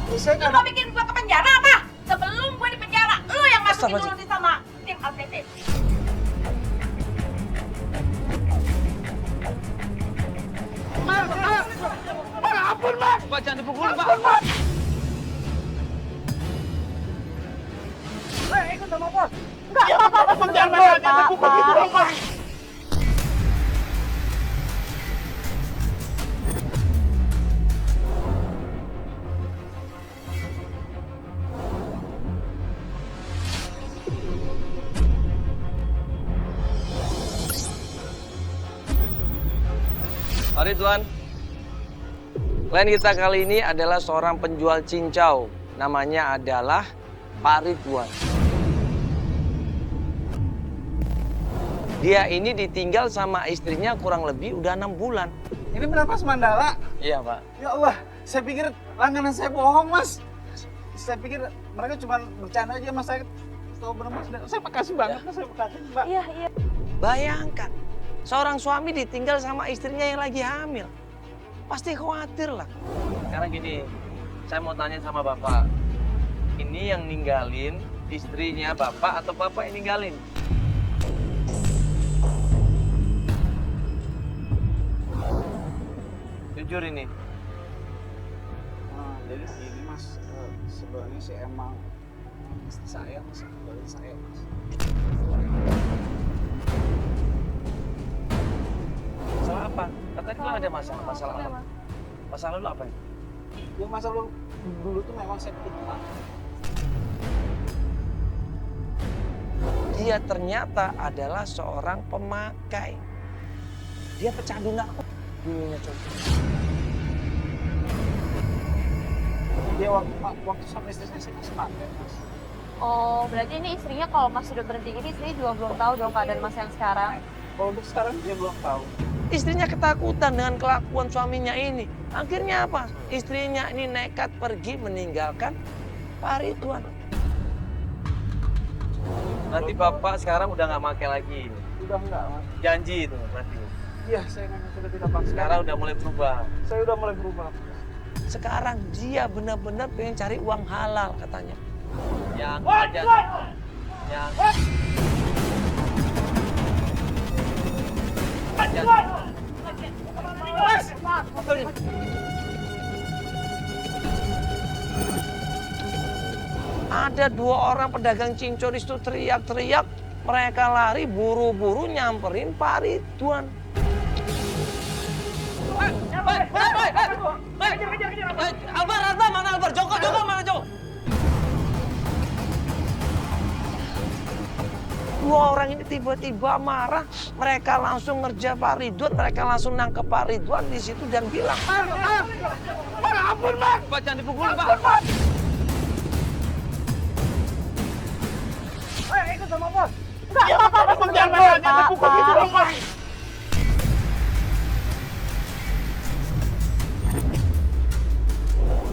Lu mau bikin gua ke penjara apa? Sebelum gua di penjara, lu yang masukin dulu di sama tim alternatif. Ampun, Mak! Pak, jangan dipukulin, Pak! Ikut sama bos! Enggak, Pak, jangan pukul gitu dong, Pak! Pak Ridwan, klien kita kali ini adalah seorang penjual cincau. Namanya adalah Pak Ridwan. Dia ini ditinggal sama istrinya kurang lebih udah 6 bulan. Ini benar Mas Mandala? Iya, Pak. Ya Allah, saya pikir langganan saya bohong, Mas. Saya pikir mereka cuma bercanda aja, Mas. Saya tahu benar Mas. Saya makasih banget, Mas. Saya makasih, Mbak. Iya. Bayangkan, seorang suami ditinggal sama istrinya yang lagi hamil. Pasti khawatir lah. Sekarang gini, saya mau tanya sama Bapak. Ini yang ninggalin istrinya Bapak atau Bapak yang ninggalin? Jujur ini. Jadi gini, Mas. Sebenarnya sih emang istri saya, Mas. Sebenarnya saya, Mas. Masalah apa? Katanya kan ada masalah. Masalah apa? Masalah lu apa? Ya masalah dulu tuh memang saya lupa. Dia ternyata adalah seorang pemakai. Dia pecandu narkoba. Dulunya coba. Dia waktu sama istri saya masih pakai, Mas. Oh, berarti ini istrinya kalau Mas sudah berhenti ini istrinya juga belum tahu dong keadaan Mas yang sekarang. Kalau untuk sekarang dia belum tahu. Istrinya ketakutan dengan kelakuan suaminya ini. Akhirnya apa? Istrinya ini nekat pergi meninggalkan Pak Ridwan. Nanti Bapak sekarang udah nggak pakai lagi. Udah enggak, Mas. Janji itu berarti. Iya, saya memang sudah tidak pakai. Sekarang udah mulai berubah. Saya udah mulai berubah. Sekarang dia benar-benar pengen cari uang halal katanya. Yang aja. Yang ada 2 orang pedagang cincau di situ teriak-teriak. Mereka lari buru-buru nyamperin Pak Ridwan. Albar, mana Albar? Joko, mana Joko? 2 orang ini tiba-tiba marah, mereka langsung ngerja Pak Ridwan, mereka langsung nangkep Pak Ridwan di situ dan bilang, Ampun, Mas! Pak, jangan dipukulin, Pak. Ikut sama bos! Enggak, jangan pukul gitu dong, Mas!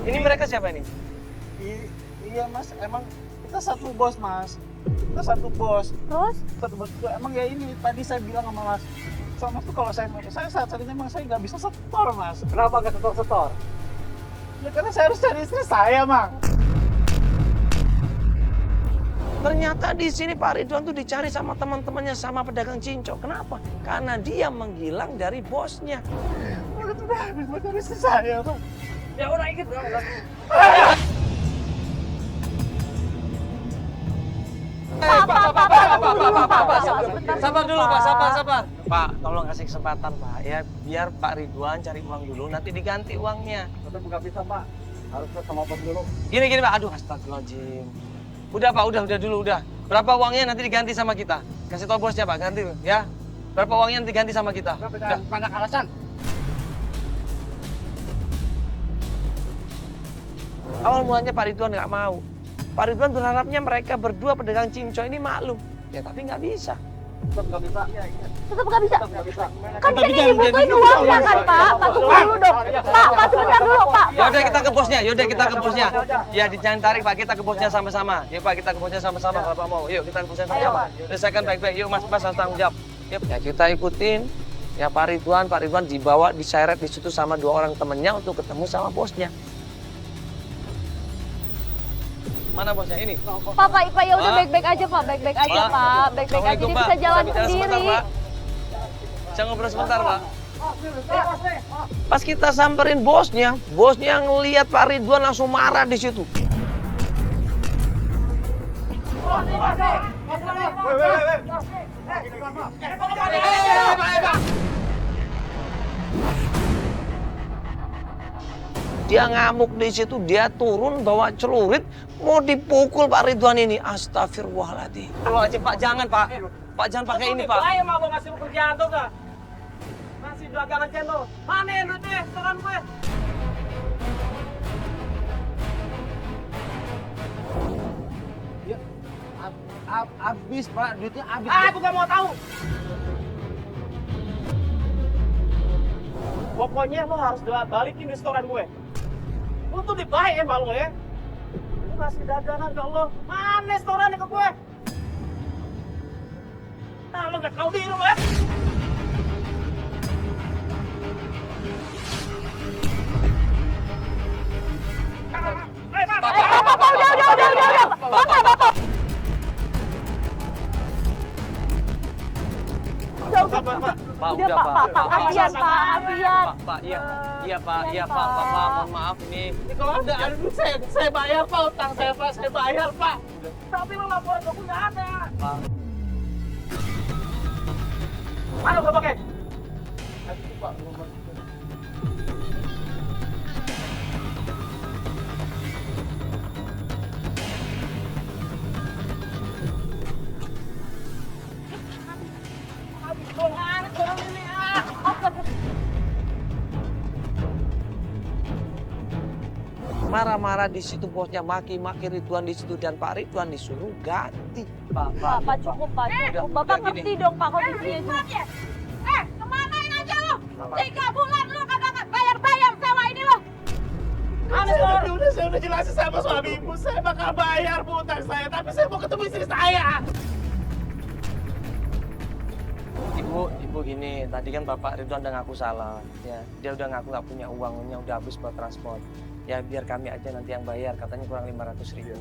Ini mereka siapa ini? Iya, Mas. Emang kita satu bos, Mas. Kita satu bos. Terus? Satu bos. Emang ya ini, tadi saya bilang sama Mas. Sama tuh kalau saya saat ini emang saya nggak bisa setor, Mas. Kenapa nggak setor? Ya karena saya harus cari istri saya, Mang. Ternyata di sini Pak Ridwan tuh dicari sama teman-temannya, sama pedagang cincau. Kenapa? Karena dia menghilang dari bosnya. Udah habis buat cari istri saya, Pak. Ya udah ikut. Pak, sabar dulu Pak, sabar. Pak, tolong kasih kesempatan Pak, ya biar Pak Ridwan cari uang dulu, nanti diganti uangnya. Tetap nggak bisa, Pak. Harus sama bos dulu. Gini Pak, aduh astagfirullahaladzim. Udah Pak, udah dulu. Berapa uangnya nanti diganti sama kita? Kasih tau bosnya Pak, ganti ya. Berapa uangnya nanti diganti sama kita? Udah. Banyak alasan. Awal mulanya Pak Ridwan nggak mau. Pak Ridwan berharapnya mereka berdua pedagang cincau ini maklum. Ya tapi nggak bisa. Tetap nggak bisa. Tetap nggak bisa. Tetap nggak bisa. Kan ini dibutuhin uangnya kan, Pak. Pak, tunggu dulu dong. Pak, sebentar dulu, Pak. Yaudah kita ke bosnya. Ya jangan tarik Pak, kita ke bosnya sama-sama. Ya Pak, kita ke bosnya sama-sama kalau Pak mau. Yuk kita ke bosnya sama-sama. Selesaikan baik-baik. Yuk Mas harus tanggung jawab. Yuk. Ya kita ikutin. Ya Pak Ridwan dibawa diseret di situ sama 2 orang temennya untuk ketemu sama bosnya. Mana bosnya ini? Pak ya udah Pak. baik-baik aja Pak, baik-baik aja Pak. Pak, baik-baik aja Assalamualaikum, dia Pak. bisa jalan bicara sebentar, sendiri. Pak. Bisa ngobrol sebentar, Pak. Pas kita samperin bosnya ngelihat Pak Ridwan langsung marah di situ. Dia ngamuk di situ, dia turun bawa celurit, mau dipukul Pak Ridwan ini. Astagfirullahaladzim. Pak, jangan Pak. Pak, jangan pakai ini Pak. Saya mau ngasih pekerjaan tuh gak? Masih dagangan cendol. Mana yang duitnya? Setoran gue. Ya, habis Pak, duitnya habis. Aku gak mau tahu. Pokoknya lo harus balikin restoran gue. Lo tuh dibaik ya lo ya. Lo ngasih dagangan ke lo. Mana restorannya ke gue? Nah, lo gak tahu diri lo ya. Bapak, udah. Bapak. Pak, Udah udah Pak, Pak. kasihan Pak, kasihan. Pak, iya Pak, mohon maaf ini. Kalau ada saya bayar Pak, utang saya Pak, saya bayar Pak. Tapi lo laporan aku nggak ada. Pak. Mana gue pakai? Marah-marah di situ bosnya, maki-maki Ridwan di situ dan Pak Ridwan disuruh ganti. Pak. Pak cukup Pak, cukup. Bapak udah gini. ngerti dong Pak kondisinya juga. Kemanain aja lo? 3 bulan lo kagak bayar sewa ini lo. Saya udah jelasin sama suami ibu, saya bakal bayar utang saya, tapi saya mau ketemu istri saya. Ibu gini, tadi kan Bapak Ridwan udah ngaku salah. Ya, dia udah ngaku nggak punya uangnya, udah habis buat transport. Ya biar kami aja nanti yang bayar, katanya kurang 500.000.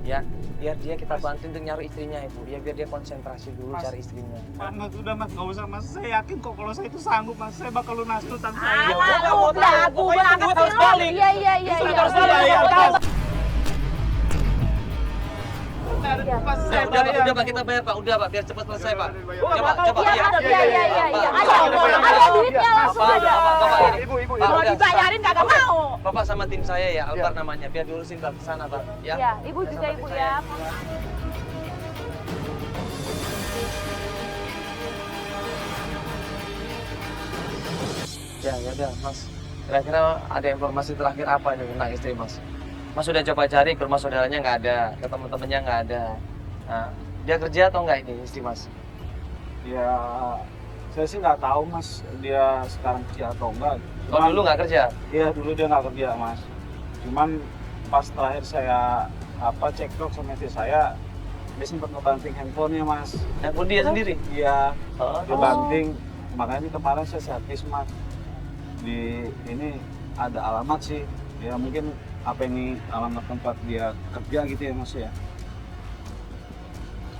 Ya, biar dia kita bantu untuk nyari istrinya Ibu. Ya biar dia konsentrasi dulu Mas. cari istrinya. Mas, udah Mas, nggak usah Mas. Saya yakin kok kalau saya itu sanggup Mas, saya bakal lunas utang saya. Udah, aku banget sih lo. Iya. Harus bayar, Mas. Mas, saya Udah Pak, kita bayar Pak. Udah Pak, biar cepat selesai Pak. Coba. Iya, ada duitnya langsung aja. Ibu. Kalau dibayarin kagak mau. Bapak sama tim saya ya, Alvar namanya. Biar diurusin Pak ke sana Pak. Ya. Iya, Ibu juga Sama Ibu tim ya. saya. Ya udah Mas. Kira-kira ada informasi terakhir apa nih tentang istri Mas? Mas sudah coba cari ke rumah saudaranya nggak ada, ke teman-temannya nggak ada. Nah, dia kerja atau nggak ini istri Mas? Ya, saya sih nggak tahu Mas, dia sekarang kerja atau enggak. Oh dulu nggak kerja? Iya, dulu dia nggak kerja Mas. Cuman pas terakhir saya cekcok sama istri saya, dia sempat ngebanting handphonenya Mas. Handphone dia sendiri? Iya, Oh. dia banting. Makanya kemarin saya servis Mas. Di ini ada alamat sih. Ya mungkin apa ini alamat tempat dia kerja gitu ya Mas ya.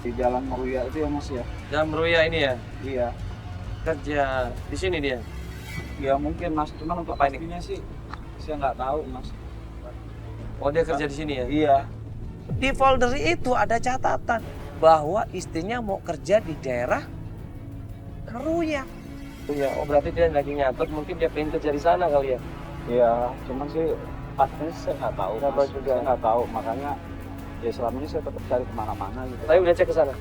Di Jalan Meruya itu ya Mas ya. Jam Ruya ini ya? Iya. Kerja di sini dia? Ya mungkin Mas, cuman untuk Apa ini? pastinya sih saya nggak tahu Mas. Oh dia kerja di sini ya? Iya. Di folder itu ada catatan bahwa istrinya mau kerja di daerah Meruya. Iya, oh berarti dia lagi nyatet, mungkin dia pengen kerja di sana kali ya? Iya, cuman sih pastinya saya nggak tahu. Nggak tahu Mas. juga. Saya nggak tahu, makanya ya selama ini saya tetap cari kemana-mana gitu. Tapi udah cek ke sana?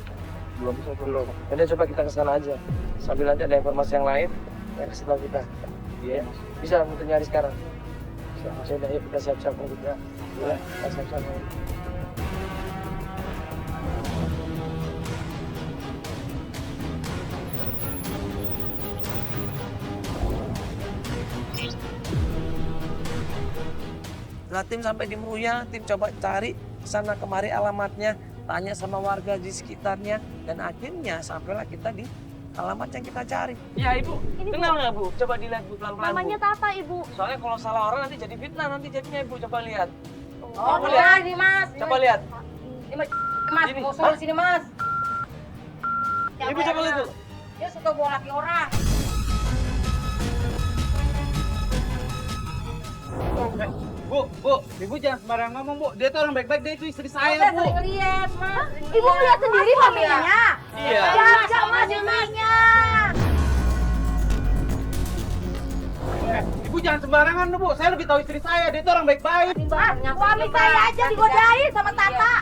Belum saya belum. Udah coba kita ke sana aja. Sambil nanti ada informasi yang lain, ya kasih tahu kita. Iya Mas. Bisa untuk nyari sekarang. Bisa, udah yuk kita siap-siap juga. Ya, kita siap-siap. Setelah tim sampai di Meruya, tim coba cari sana kemari alamatnya, tanya sama warga di sekitarnya, dan akhirnya sampailah kita di alamat yang kita cari. Ya Ibu, Ini, kenal nggak Bu? Coba dilihat Bu pelan-pelan Namanya Bu. Tata Ibu. Soalnya kalau salah orang nanti jadi fitnah, nanti jadinya Ibu coba lihat. Oh, benar nih Mas. Coba lihat. Ini Mas, Ini. mau suruh sini Mas. Ibu coba lihat dulu. Dia suka bawa laki orang. Bu, ibu jangan sembarangan ngomong, Bu. Dia tuh orang baik-baik, dia itu istri saya, Saya Bu. sering lihat, Mas. Ibu lihat sendiri familinya. Iya. Jangan Mas, istrinya. Ibu jangan sembarangan, Bu. Saya lebih tahu istri saya, dia tuh orang baik-baik. Suami saya aja digodain sama Tata.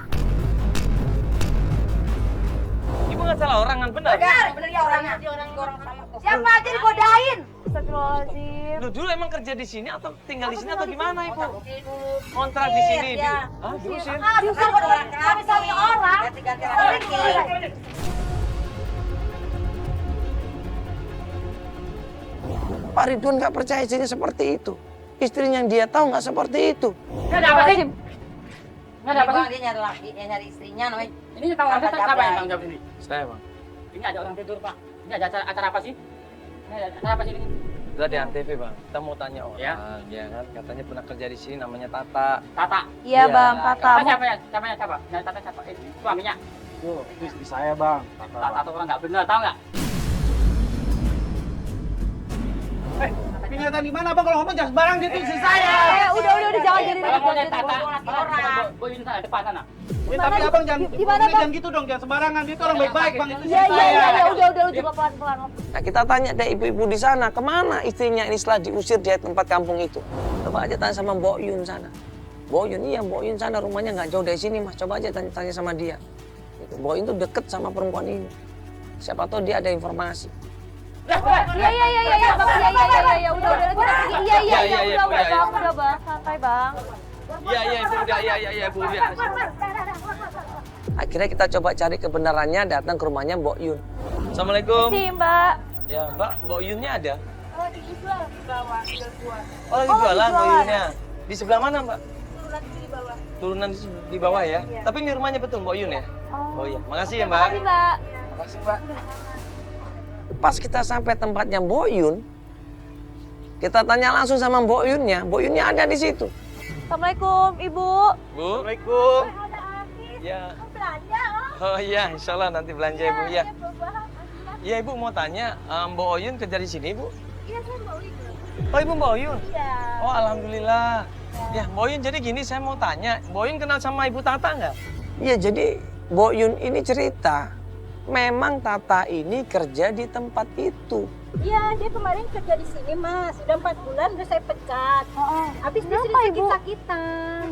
Ibu nggak salah orang kan benar. Benar ya orangnya. Orang sama kok. Siapa aja digodain? Astagfirullahaladzim. Lu dulu emang kerja di sini atau tinggal di sini atau gimana, Ibu? Kontrak Kontrak di sini, Ibu. ya. Hah, diusir? Justru suami orang. Ganti-ganti laki. Pak Ridwan nggak percaya istrinya seperti itu. Istrinya yang dia tahu nggak seperti itu. Nggak ada apa sih? Nggak ada apa Bang, sih? dia nyari laki, dia nyari istrinya namanya. Ini tanggung jawab siapa yang tanggung jawab ini? Saya, Bang. Ini ada orang tidur, Pak. Ini ada acara apa sih? Ini ada acara apa sih ini? Kita di Antv, Bang. Kita mau tanya orang, ya kan? Katanya pernah kerja di sini, namanya Tata. Tata. Iya bang, Tata Tata. siapa ya? Siapa? Dan Tata siapa? Suaminya. Itu istri saya, Bang. Tata tuh orang nggak benar, tahu nggak? Ingatan di mana, Bang? Kalau ngomong jangan sembarang, dia tuh istri saya. Udah jangan jadi Kalau mau lihat ribut. Tata, orang. boyin sana depan sana. Ya, tapi Abang jangan, Di mana, Bang? jangan gitu dong, jangan sembarangan. Dia tuh orang baik-baik, Bang. Itu istri Iya, saya. udah lu coba pelan-pelan. Nah, kita tanya deh ibu-ibu di sana, kemana istrinya ini setelah diusir dari tempat kampung itu? Coba aja tanya sama Mbok Yun sana. Mbok Yun, iya Mbok Yun sana rumahnya nggak jauh dari sini, Mas. Coba aja tanya sama dia. Gitu. Mbok Yun tuh deket sama perempuan ini. Siapa tahu dia ada informasi. Iya, udah kita pergi. Iya, udah bang, santai bang. Iya, Ibu, Ibu, ya. Akhirnya kita coba cari kebenarannya, datang ke rumahnya Mbok Yun. Assalamualaikum. Sih mbak. Ya, Mbak, Mbok Yunnya ada? Oh, di bawah, jual. Oh, lagi jualan Mbok Yunnya. Di sebelah mana, Mbak? Turunan di bawah. Turunan di bawah ya? Iya. Tapi ini rumahnya betul Mbok Yun ya? Oh. Oh iya, makasih ya Mbak. Makasih mbak. Makasih Mbak. Pas kita sampai tempatnya Mbok Yun, kita tanya langsung sama Mbok Yunnya. Mbok Yunnya ada di situ. Assalamualaikum ibu. Bu. Assalamualaikum. Ada Aki. Ya. Belanja, Oh iya, insya Allah nanti belanja Ibu ya. Iya Ibu mau tanya, Mbok Yun kerja di sini Ibu? Iya, saya mau itu. Oh Ibu Mbok Yun? Iya. Oh Alhamdulillah. Ya Mbok Yun jadi gini saya mau tanya, Mbok Yun kenal sama Ibu Tata nggak? Iya jadi Mbok Yun ini cerita, memang Tata ini kerja di tempat itu. Iya, dia kemarin kerja di sini, Mas. Udah 4 bulan udah saya pecat. Habis dia Kenapa, sering Ibu? sakit-sakitan.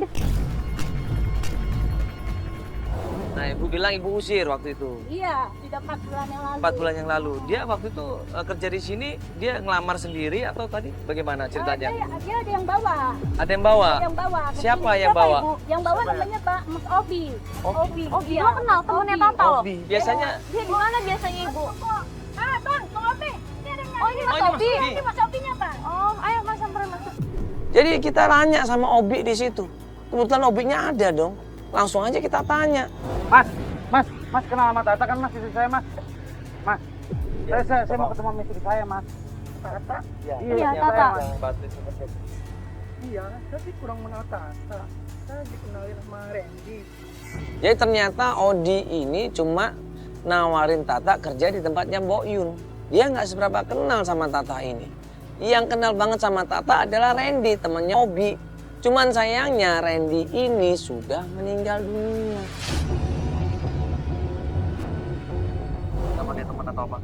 Nah Ibu bilang Ibu usir waktu itu. Iya, sudah 4 bulan yang lalu. 4 bulan yang lalu. Dia waktu itu kerja di sini, dia ngelamar sendiri atau tadi bagaimana ceritanya? Dia ada yang bawa. Ada yang bawa? Ada yang bawa. ke Siapa sini. yang bawa? Ibu? Yang bawa namanya Pak Mas Obi. Obi. Obi, lo kenal temennya Tata loh? Obi. Biasanya, Dia di mana biasanya ibu? Ah, Bang, Bang Obi. Ini ada yang Oh ini Mas ini Mas Obi. Obi. Ini Mas Obinya, Bang. Oh ayo mas samperin mas. jadi kita tanya sama Obi di situ. Kebetulan Obinya ada dong. Langsung aja kita tanya. Mas kenal sama Tata kan Mas, istri saya Mas. Mas, saya mau ketemu sama istri saya Mas. Tata? Iya, Tata. Iya, tapi kurang mengenal Tata. Saya dikenalin sama Randy. Jadi ternyata Odi ini cuma nawarin Tata kerja di tempatnya Mbok Yun. Dia nggak seberapa kenal sama Tata ini. Yang kenal banget sama Tata adalah Randy, temannya Obi. Cuman sayangnya Randy ini sudah meninggal dunia. Teman atau apa?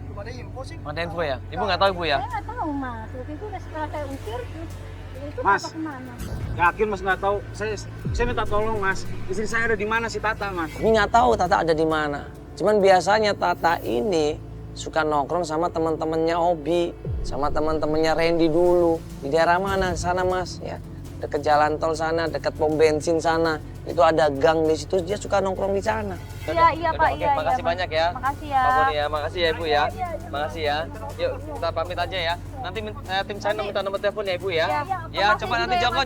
Belum ada info sih. Ada info ya? Ibu nggak tahu Ibu ya? Saya nggak tahu, Mas. Waktu itu udah setelah saya usir, itu Mas. Tata kemana? Yakin Mas nggak tahu? Saya minta tolong Mas. Istri saya ada di mana si Tata Mas? Ini nggak tahu Tata ada di mana. Cuman biasanya Tata ini suka nongkrong sama teman-temannya Obi, sama teman-temannya Randy dulu. Di daerah mana? Sana Mas, ya. Dekat jalan tol sana, dekat pom bensin sana. Itu ada gang di situ, dia suka nongkrong di sana. Iya Pak, Oke, iya. makasih Mas. banyak ya. Makasih ya. Pak Boni ya, makasih ya Ibu ya. Makasih ya. Yuk, kita pamit aja ya. Nanti tim saya minta nomor telepon ya Ibu ya. Ya, coba nanti Joko.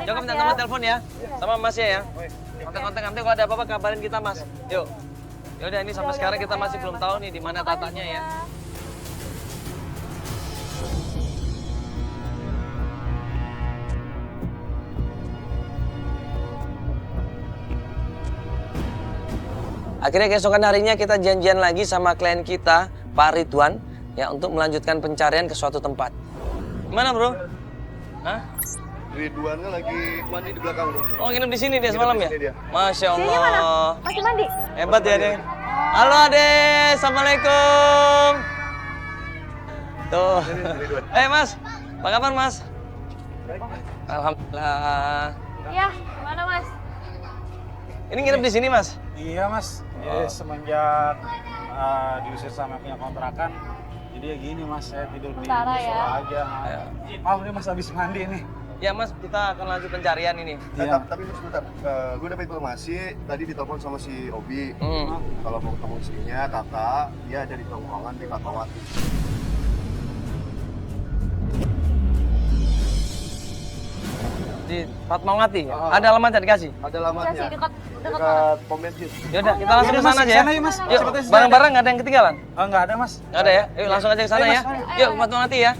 Joko minta nomor telepon ya. Sama Mas ya. Kontak-kontak nanti kalau ada apa-apa kabarin kita Mas. Yuk. Yaudah ini sampai sekarang kita masih belum tahu nih di mana Tatanya ya. Akhirnya keesokan harinya kita janjian lagi sama klien kita, Pak Ridwan, ya untuk melanjutkan pencarian ke suatu tempat. Gimana bro? Hah? Ridwannya lagi mandi di belakang bro. Oh nginep di sini dia semalam ya? Di sini dia. Masya Sini mana? Allah. Masih mandi? Hebat ya Ade. Halo Ade, Assalamualaikum. Tuh. Mas, apa kabar Mas? Alhamdulillah. Iya, gimana Mas? Ini nginep di sini Mas? Iya mas, jadi semenjak diusir sama punya kontrakan, jadi ya gini mas, saya tidur di Sementara ya. musola aja. Maaf nih mas habis mandi nih. Ya Mas, kita akan lanjut pencarian ini. Iya. Tapi sebentar, gue dapat informasi tadi ditelepon sama si Obi. Kalau mau ketemu istrinya, kakak, dia ada di tongkrongan di Fatmawati. Di Fatmawati, ada alamatnya dikasih? Ada Iya alamatnya. sih, dekat mana? Dekat pom bensin. Yaudah, kita langsung ke sana aja ya. Sana yuk mas. Yuk, barang-barang nggak ada yang ketinggalan? Oh, nggak ada mas. Nggak ada ya? Yuk langsung aja ke sana Ayo, ya. Mas, Yuk, Fatmawati ya.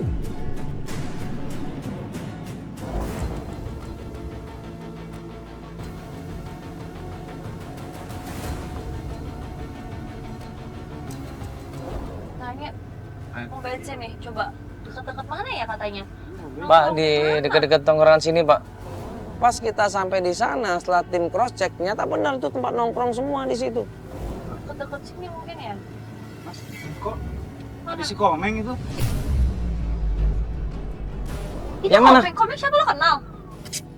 Nanya, mau bensin nih, coba. Dekat-dekat mana ya katanya? Pak, di dekat-dekat tongkrongan sini, Pak. Pas kita sampai di sana, setelah tim cross check, ternyata benar itu tempat nongkrong semua di situ. Dekat-dekat sini mungkin ya? Mas, kok ada si Komeng itu? Itu Yang mana? Komeng siapa lo kenal?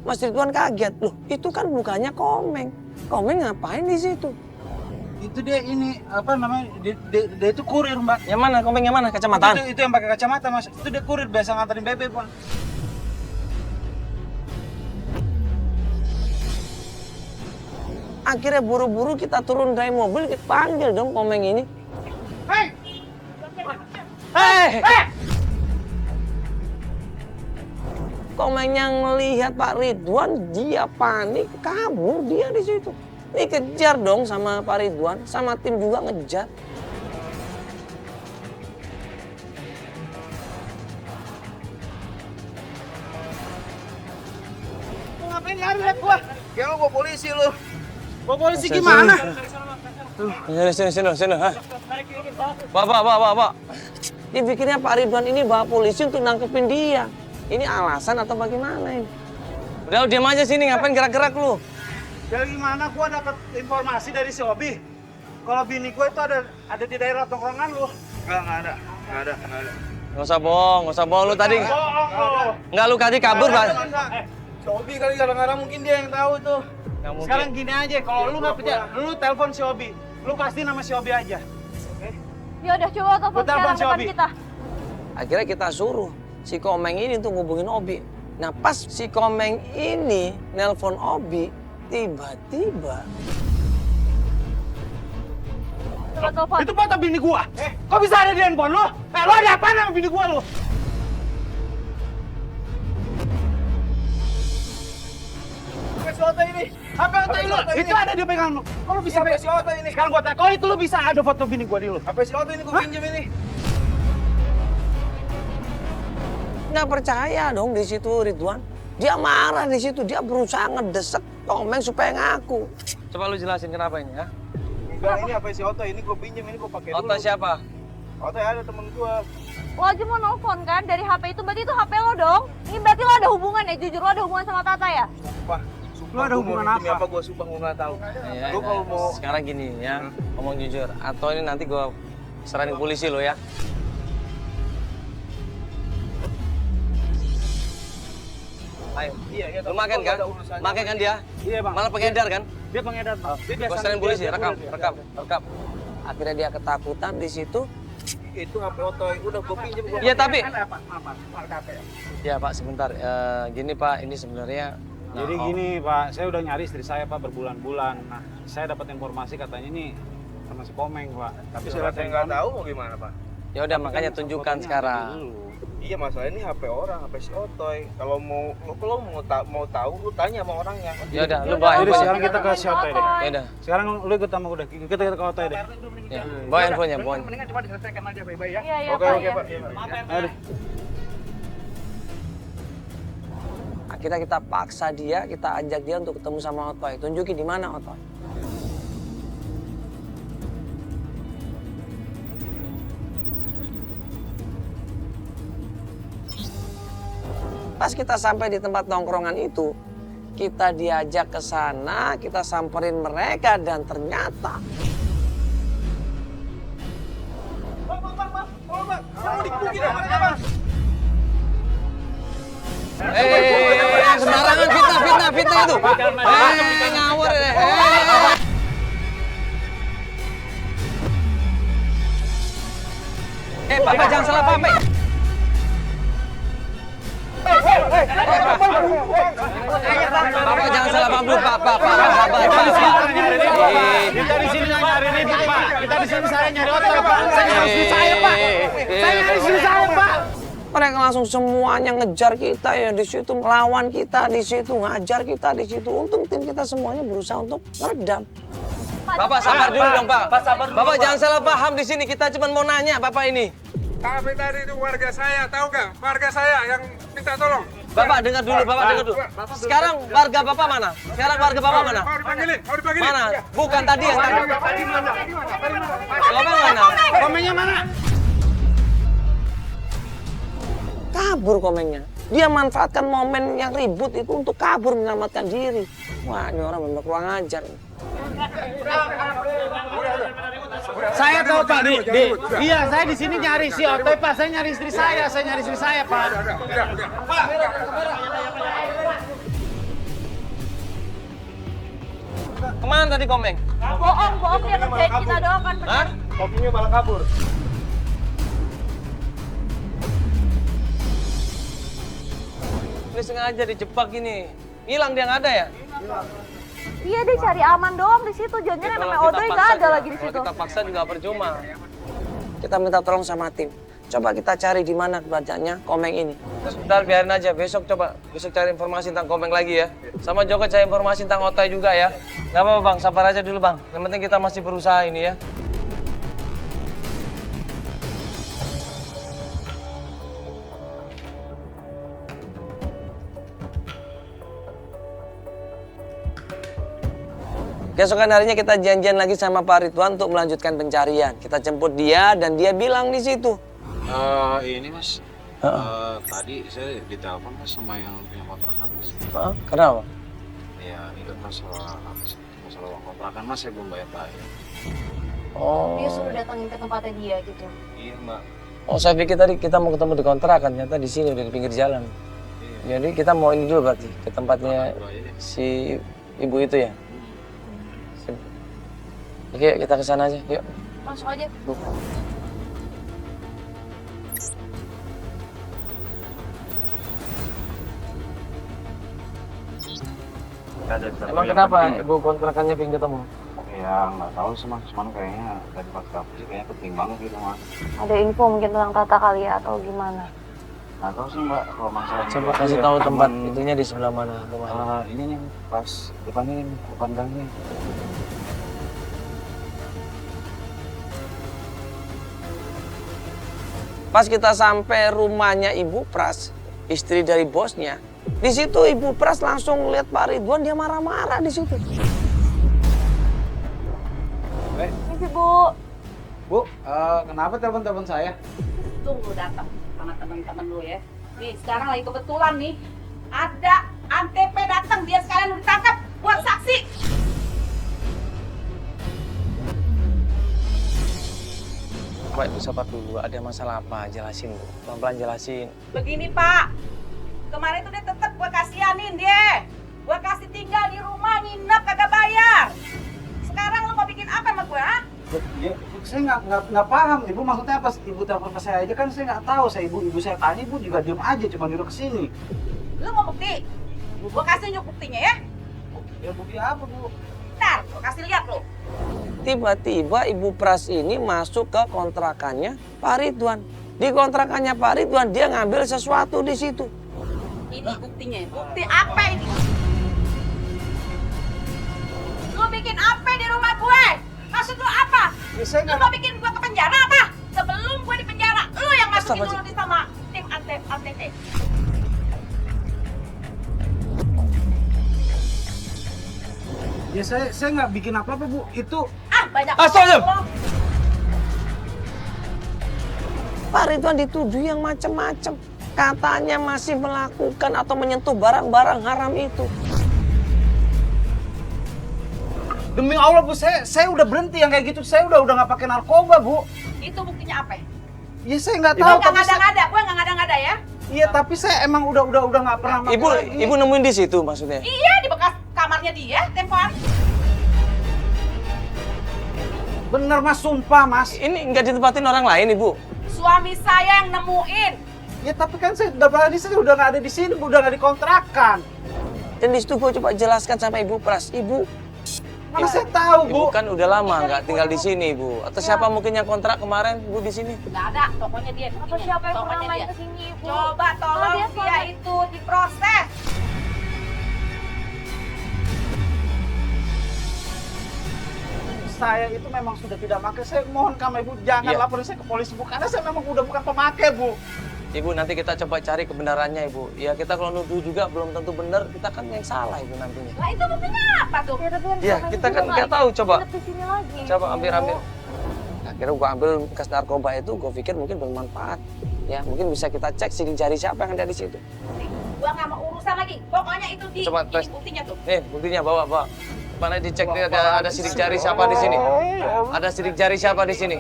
Mas Ridwan kaget, loh itu kan bukannya Komeng. Komeng ngapain di situ? Itu dia ini, apa namanya, dia itu kurir mbak. Yang mana? Komeng yang mana? Kacamataan? Itu yang pakai kacamata mas, itu dia kurir, biasa nganterin bebek pak. Akhirnya buru-buru kita turun dari mobil, kita panggil dong Komeng ini. Hei! Komeng yang melihat Pak Ridwan, dia panik, kabur dia di situ. Dikejar dong sama Pak Ridwan, sama tim juga ngejar. Ngapain lari lihat gua? Ya lu bawa polisi lu. Bawa polisi gimana? Sini. Pak. Dipikirnya Pak Ridwan ini bawa polisi untuk nangkepin dia. Ini alasan atau bagaimana ini? Udah diam aja sini, ngapain gerak-gerak lu? Ya gimana, gua dapat informasi dari si Obi. Kalau bini gua itu ada di daerah tongkrongan lu. Nggak ada. Nggak usah bohong lu tadi. Bohong lu. Nggak lu tadi kabur, Pak. Si Obi kali kadang-kadang mungkin dia yang tahu tuh. Nggak mungkin. Sekarang gini aja, kalau lu nggak percaya, lu telepon si Obi. Lu pasti nama si Obi aja. Ya udah coba telepon telepon sekarang si depan Obi. kita. Akhirnya kita suruh si Komeng ini untuk ngubungin Obi. Nah pas si Komeng ini nelpon Obi, tiba-tiba Coba telepon. Itu foto bini gua. Kok bisa ada di handphone lu? Lu ada apa sama bini gua lu? Si Oto ini. Apa foto lu? Itu ada di pegang lu. Kok lu bisa Si Oto ini. Sekarang gua tanya, kok itu lu bisa ada foto bini gua di lu? Apa si Oto ini gue pinjam ini? nggak percaya dong di situ Ridwan. Dia marah di situ, dia berusaha ngedesek Komeng supaya ngaku. Coba lu jelasin kenapa ini ya? Enggak, ini apa si Oto ini gue pinjam ini gue pakai dulu. Oto siapa? Oto ya ada temen gue. Lo aja mau nelfon kan dari HP itu, berarti itu HP lo dong. Ini berarti lo ada hubungan ya, jujur lo ada hubungan sama Tata ya? Sumpah. Lu ada hubungan apa? Gue sumpah gue nggak tahu. Iya, Lu kalau mau sekarang gini ya, ngomong jujur. Atau ini nanti gua serahin ke polisi lo ya. Ayo, iya, lu makan kan? Makan kan dia? Iya bang. Malah pengedar kan? Dia pengedar bang. Dia Gua biasa serahin polisi, dia rekam. kurir. Akhirnya dia ketakutan di situ. itu HP Oto udah gue pinjam gue. Iya tapi, Ada apa? Ada apa ya? ya Pak sebentar. Gini Pak, ini sebenarnya. Jadi gini Pak, saya udah nyari istri saya Pak berbulan-bulan. Nah, saya dapat informasi katanya ini sama si Komeng Pak. Tapi Saya nggak tahu mau gimana Pak. Ya udah makanya tunjukkan sekarang. Iya masalah ini HP orang, HP si Otoy. Kalau mau tahu lu tanya sama orangnya. Ya udah, lu bawa Jadi handphone. sekarang kita ke si Otoy deh. Ya udah, Sekarang lu ikut sama udah. Kita ke Otoy deh. ya. Bawa handphonenya, bawa. Mendingan coba diselesaikan aja baik-baik ya. Iya, iya Oke Pak. oke Iya. Pak. Ayo deh. Akhirnya kita paksa dia, kita ajak dia untuk ketemu sama Otoy. Tunjukin di mana Otoy. Pas kita sampai di tempat nongkrongan itu, kita diajak ke sana, kita samperin mereka dan ternyata sembarangan fitnah itu. Ngawur ya. Bapak jangan salah paham, Pak. Bapak jangan salah paham dulu, Pak. Sabar. Kita di sini nyari ribut, Pak. Kita di sini saya nyari otak, Pak. Saya nyari istri saya, Pak. Saya nyari istri saya, Pak. Mereka langsung semuanya ngejar kita ya di situ, melawan kita di situ, ngajar kita di situ. Untung tim kita semuanya berusaha untuk meredam. Bapak sabar dulu dong, Pak. Bapak jangan salah paham di sini. Kita cuma mau nanya, Bapak ini. Tapi tadi itu warga saya, tahu nggak? Warga saya yang minta tolong. Bapak dengar dulu, Bapak dengar dulu. Sekarang warga Bapak mana? Mau dipanggilin. Mana? Bukan tadi yang tadi. Bapak mana? Komennya mana? Kabur komennya. Dia manfaatkan momen yang ribut itu untuk kabur menyelamatkan diri. Wah, ini orang memang kurang ajar. Saya tahu, Pak. Iya, saya di sini nyari si Otoy, Pak. Saya nyari istri saya. Pak. Kemana tadi komeng? Bohong dia ngerjain kita doang kan. Hah? Kopinya malah kabur. Ini sengaja dijebak ini. Hilang dia nggak ada ya? Iya dia cari aman doang di situ. Jangan namanya Odoy nggak ada lagi di situ. Kalau kita paksa juga percuma. Kita minta tolong sama tim. Coba kita cari di mana keberadaannya Komeng ini. Sebentar biarin aja. Besok cari informasi tentang Komeng lagi ya. Sama Joko cari informasi tentang Otoy juga ya. Nggak apa-apa Bang, sabar aja dulu Bang. Yang penting kita masih berusaha ini ya. Keesokan harinya kita janjian lagi sama Pak Ridwan untuk melanjutkan pencarian. Kita jemput dia dan dia bilang di situ. Ini Mas, tadi saya ditelepon Mas sama yang punya kontrakan Mas. Kenapa? Ya itu masalah uang kontrakan Mas, saya belum bayar. Oh. Dia suruh datangin ke tempatnya dia gitu. Iya Mbak. Oh saya pikir tadi kita mau ketemu di kontrakan, ternyata di sini udah di pinggir jalan. Iya. Jadi kita mau ini dulu berarti ke tempatnya si ibu itu ya. Oke, kita ke sana aja. Yuk. Masuk aja. Emang kenapa ibu kontrakannya pengen ketemu? Ya nggak tahu sih Mas, cuman kayaknya tadi pas dapet sih kayaknya penting banget gitu Mas. Ada info mungkin tentang Tata kali ya atau gimana? Nggak tahu sih Mbak, kalau masalah. Coba kasih tahu tempat itunya di sebelah mana rumahnya. Ini nih, pas depannya ini, depan gangnya. Pas kita sampai rumahnya Ibu Pras, istri dari bosnya, di situ Ibu Pras langsung lihat Pak Ridwan, dia marah-marah di situ. Ini Bu. Bu, kenapa telepon saya? Tunggu datang sama teman-teman lu ya. Nih sekarang lagi kebetulan nih ada Antep datang, dia sekalian ditangkap buat saksi. Pak, Ibu sabar dulu, ada masalah apa? Jelasin, pelan-pelan jelasin. Begini Pak, kemarin tuh dia tetep gue kasihanin dia. Gue kasih tinggal di rumah, nginep kagak bayar. Sekarang lu mau bikin apa sama gue, ha? Ya, saya nggak paham, Ibu maksudnya apa? Ibu telepon ke saya aja kan saya nggak tahu. Ibu saya tanya, Ibu juga diem aja, cuma nyuruh kesini. Lu mau bukti? Gue kasih nyuk buktinya ya. Ya bukti apa Bu? Ntar, gue kasih lihat lu. Tiba-tiba Ibu Pras ini masuk ke kontrakannya Pak Ridwan. Di kontrakannya Pak Ridwan, dia ngambil sesuatu di situ. Ini buktinya, bukti apa ini? Lu bikin apa di rumah gue? Maksud lu apa? Ya, Lu mau bikin gue ke penjara apa? Sebelum gue di penjara, lu yang masukin dulu di sama tim ATT. Ya saya nggak bikin apa-apa Bu, itu Banyak Astagfirullah. Pak Ridwan dituduh yang macam-macam. katanya masih melakukan atau menyentuh barang-barang haram itu. Demi Allah Bu, saya udah berhenti yang kayak gitu. Saya udah nggak pakai narkoba Bu. Itu buktinya apa? Ya saya nggak Gue tahu. nggak Tapi saya, ngada-ngada, gue nggak ngada-ngada ya. iya tapi saya emang udah nggak pernah pakai lagi. Ibu nemuin di situ maksudnya? Iya, di bekas kamarnya dia, tempo hari. Bener Mas, sumpah Mas. Ini nggak ditempatin orang lain, Ibu? Suami saya yang nemuin. Ya tapi kan saya udah nggak ada di sini, Bu, udah nggak dikontrakan. Dan di situ gue coba jelaskan sama Ibu Pras. Ibu, Mana saya tahu Bu. Ibu kan udah lama nggak tinggal di sini, Bu. Atau siapa mungkin yang kontrak kemarin, Bu, di sini? Nggak ada, tokonya dia. Atau siapa yang pernah Tokonya main dia. ke sini, Ibu? Coba tolong dia dia suami. itu diproses. Saya itu memang sudah tidak pakai. Saya mohon kamu Ibu jangan Iya. laporin saya ke polisi Bu, karena saya memang udah bukan pemakai Bu. Ibu, nanti kita coba cari kebenarannya, Ibu. Ya, kita kalau nuduh juga belum tentu benar. Kita kan yang salah, Ibu, nantinya. Lah itu buktinya apa tuh? Ya, tapi kan Iya, selama kita ini kan juga nggak tahu, coba. nginep di sini lagi. Coba ambil. Akhirnya gua ambil bekas narkoba itu, gua pikir mungkin bermanfaat. Ya, mungkin bisa kita cek sidik jari siapa yang ada di situ. Gua nggak mau urusan lagi. Pokoknya itu di Coba ini tes. buktinya tuh. Buktinya bawa. Mana dicek ada sidik jari siapa di sini? Ada sidik jari siapa di sini?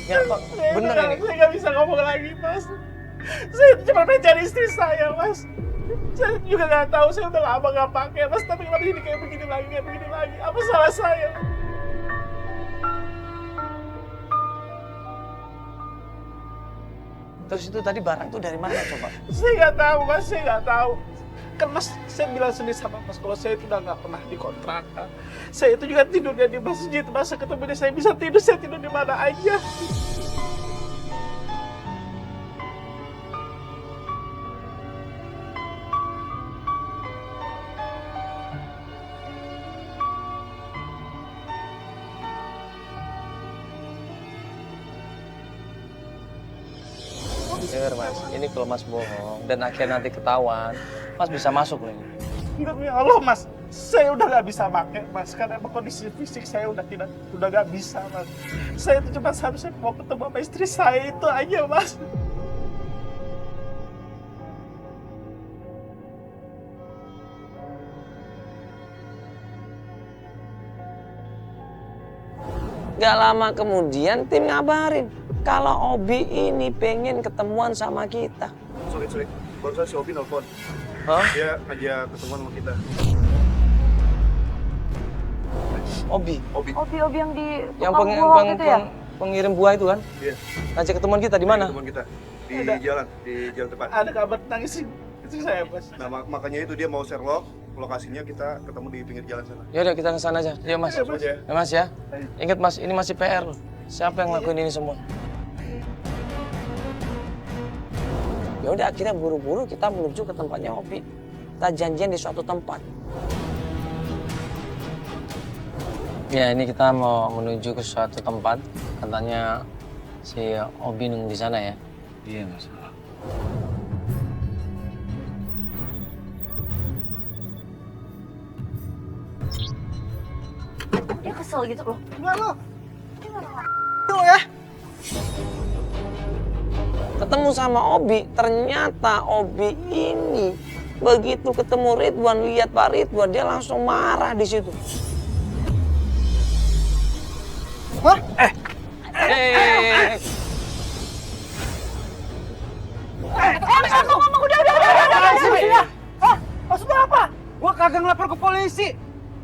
Ya, Pak, bener ini. Saya nggak bisa ngomong lagi Mas. Saya cuma mencari istri saya Mas. Saya juga nggak tahu, saya udah lama nggak pakai Mas. Tapi kenapa ini kayak begini lagi? Apa salah saya? Terus itu tadi barang tuh dari mana coba? Saya nggak tahu Mas, saya nggak tahu. Kan Mas, saya bilang sendiri sama Mas kalau saya itu udah nggak pernah dikontrakan. Saya itu juga tidurnya di masjid. Masa ketemu dia saya bisa tidur, saya tidur di mana aja. Dengar Mas, ini kalau Mas bohong dan akhirnya nanti ketahuan, Mas bisa masuk loh ini. Demi Allah Mas, saya udah nggak bisa pakai Mas, karena emang kondisi fisik saya udah nggak bisa Mas. Saya itu cuma seharusnya mau ketemu sama istri saya itu aja Mas. Gak lama kemudian tim ngabarin kalau Obi ini pengen ketemuan sama kita. Sorry. Barusan si Obi nelfon. Hah? Dia ngajak ketemuan sama kita. Obi? Obi. Obi yang di Yang tukang buah gitu ya? pengirim buah itu kan? Iya. Ngajak ketemuan kita di mana? Ketemuan kita di Ada. jalan depan. Ada kabar tentang istri saya Mas. Nah, makanya itu dia mau Sherlock, lokasinya kita ketemu di pinggir jalan sana. Ya udah kita ke sana aja. Yuk Mas. Langsung aja ya. Ya Mas ya. Ingat Mas, ini masih PR loh. Siapa yang ngelakuin ini semua? Ya udah akhirnya buru-buru kita menuju ke tempatnya Obi. Kita janjian di suatu tempat. Ya ini kita mau menuju ke suatu tempat. Katanya si Obi nunggu di sana ya. Iya Mas. Dia kesel gitu loh. Gimana lo? Ketemu sama Obi, ternyata Obi ini begitu ketemu Ridwan, lihat Pak Ridwan, dia langsung marah di situ. Hah? Maksudnya apa? Gua kagak ngelapor ke polisi.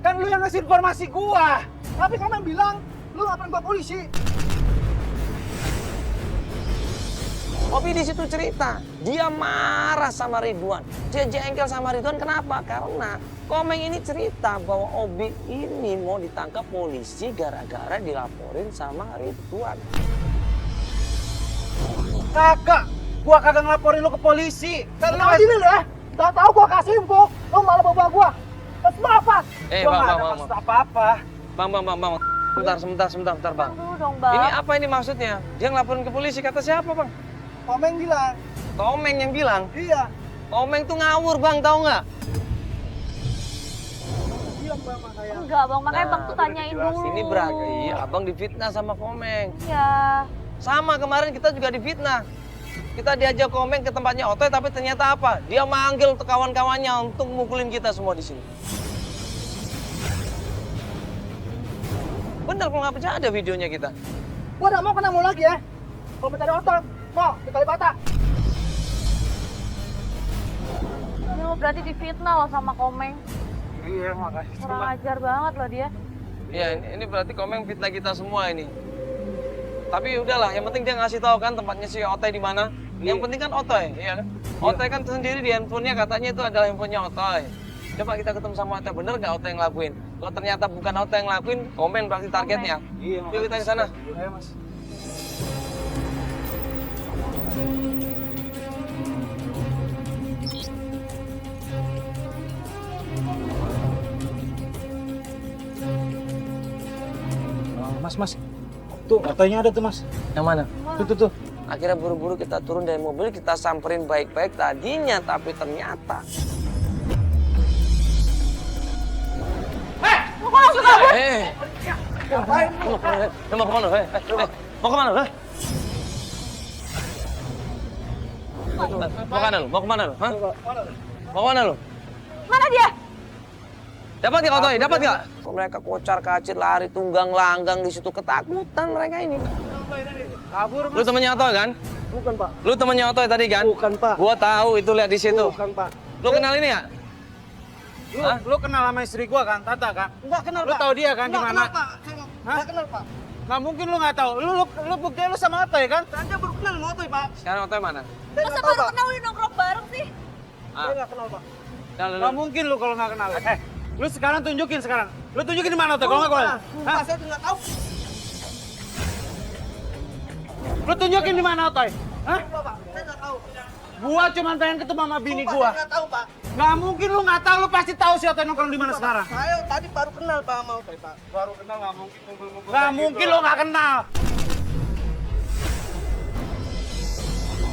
Kan lu yang ngasih informasi gua. Tapi kamu yang bilang lu laporin ke polisi. Obi di situ cerita, dia marah sama Ridwan. Dia jengkel sama Ridwan kenapa? Karena Komeng ini cerita bahwa Obi ini mau ditangkap polisi gara-gara dilaporin sama Ridwan. Kakak, gua kagak ngelaporin lu ke polisi. Kan lu sini lu ya. Udah tahu gua kasih info, lu malah bawa gua. Maksud apa? Gua nggak ada maksud apa-apa. Bang. Sebentar, Bang. Dulu dong, Bang. Ini apa ini maksudnya? Dia ngelaporin ke polisi, kata siapa, Bang? Komeng bilang. Komeng yang bilang. Iya. Komeng tuh ngawur, Bang, tahu nggak? Diam Bang makanya. Enggak, Bang. Makanya Nah, Bang tuh tanyain dulu. Ini berarti abang difitnah sama Komeng. Iya. Sama kemarin kita juga difitnah. Kita diajak komen ke tempatnya Otoy, tapi ternyata apa? Dia manggil kawan-kawannya untuk mukulin kita semua di sini. Bener kalau nggak percaya ada videonya kita. Gua nggak mau kena lagi ya. Kalau mencari otot, mau dikali bata. Ini lo berarti difitnah lo sama Komeng. Iya, makasih. Kurang ajar banget loh dia. Iya, ini berarti Komeng fitnah kita semua ini. Tapi udahlah, yang penting dia ngasih tahu kan tempatnya si Otoy di mana. Yang penting kan Otoy, iya kan? Otoy kan sendiri di handphonenya katanya itu adalah handphonenya Otoy. Coba kita ketemu sama Otoy, bener nggak Otoy yang ngelakuin? Kalau ternyata bukan Otoy yang ngelakuin, Komeng berarti targetnya. Iya, Yuk kita ke sana. Ayo, Mas. Mas. Tuh, katanya ada tuh, Mas. Yang mana? Tuh. Akhirnya buru-buru kita turun dari mobil, kita samperin baik-baik tadinya, tapi ternyata... Hei! Mau kemana? Mau kemana? Mau kemana lu? Hah? Mau kemana lu? Mana dia? Dapat nggak Otoy? Dapat nggak? Kok mereka kocar kacir lari tunggang langgang di situ, ketakutan mereka ini. Kabur, Lu temennya Otoy kan? Bukan, Pak. Lu temennya Otoy tadi kan? Bukan, Pak. Gua tahu itu, lihat di situ. Bukan, Pak. Lu kenal ini ya? Lu kenal sama istri gua kan, Tata kan? Enggak kenal, Lu Pak. tahu dia kan di Enggak mana? kenal, Pak. Enggak kenal, Pak. Nggak mungkin lu nggak tahu. Lu bukti lu sama Otoy kan? Anda baru kenal sama Otoy, Pak. Sekarang Otoy mana? Saya Masa nggak tahu, baru Pak. kenal udah nongkrong bareng sih? Saya nggak kenal, Pak. Nggak mungkin lu kalau nggak kenal. Lu sekarang tunjukin sekarang. Lu tunjukin di mana Otoy? Kalau nggak gua. Pak, saya nggak tahu. Lu tunjukin di mana Otoy? Hah? Pak, saya nggak tahu. Gua cuma pengen ketemu sama bini Pak, gua. saya nggak tahu, Pak. Nggak mungkin lu nggak tahu, lu pasti tahu si Otoy nongkrong di mana sekarang. Saya tadi baru kenal, Pak, sama Otoy, Pak. Baru kenal nggak mungkin. Nggak mungkin lu nggak kenal.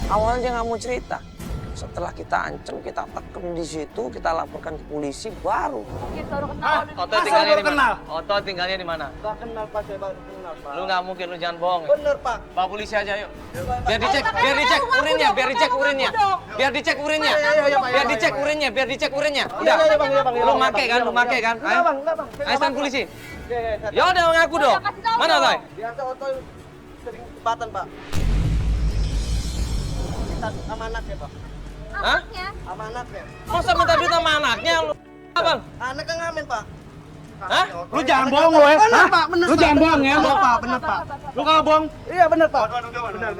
Awalnya dia nggak mau cerita. Setelah kita ancam, kita tekan di situ, kita laporkan ke polisi, baru. Mungkin baru kenal. Hah? udah- Otoy Masa tinggalnya baru di mana? kenal? Otoy tinggalnya di mana? Nggak kenal, Pak. Saya baru kenal, Pak. Lu nggak mungkin, lu jangan bohong. Bener, Pak. Bawa polisi aja yuk. Biar dicek urinnya, biar dicek urinnya. Biar dicek urinnya. Biar dicek urinnya, biar dicek urinnya. Udah. Iya, Bang, iya, Bang. Lu make kan, lu make kan? Enggak, Bang, enggak, Bang. Ayo stand polisi. Iya. Ya udah ngaku dong. kasih tahu Mana dong. Otoy? Biasa Otoy sering jembatan, Pak. Kita sama anaknya, Pak. Hah? Anaknya? Sama anaknya. Masa minta duit sama anaknya lu? Abang? Anaknya ngamen, Pak. Hah? Lu jangan bohong lu ya. Bener, Hah? Pak. Bener, Lu Pak. jangan bohong ya. Bener, Pak. Bener, Pak. Lu kalau bohong, Iya, bener, Pak.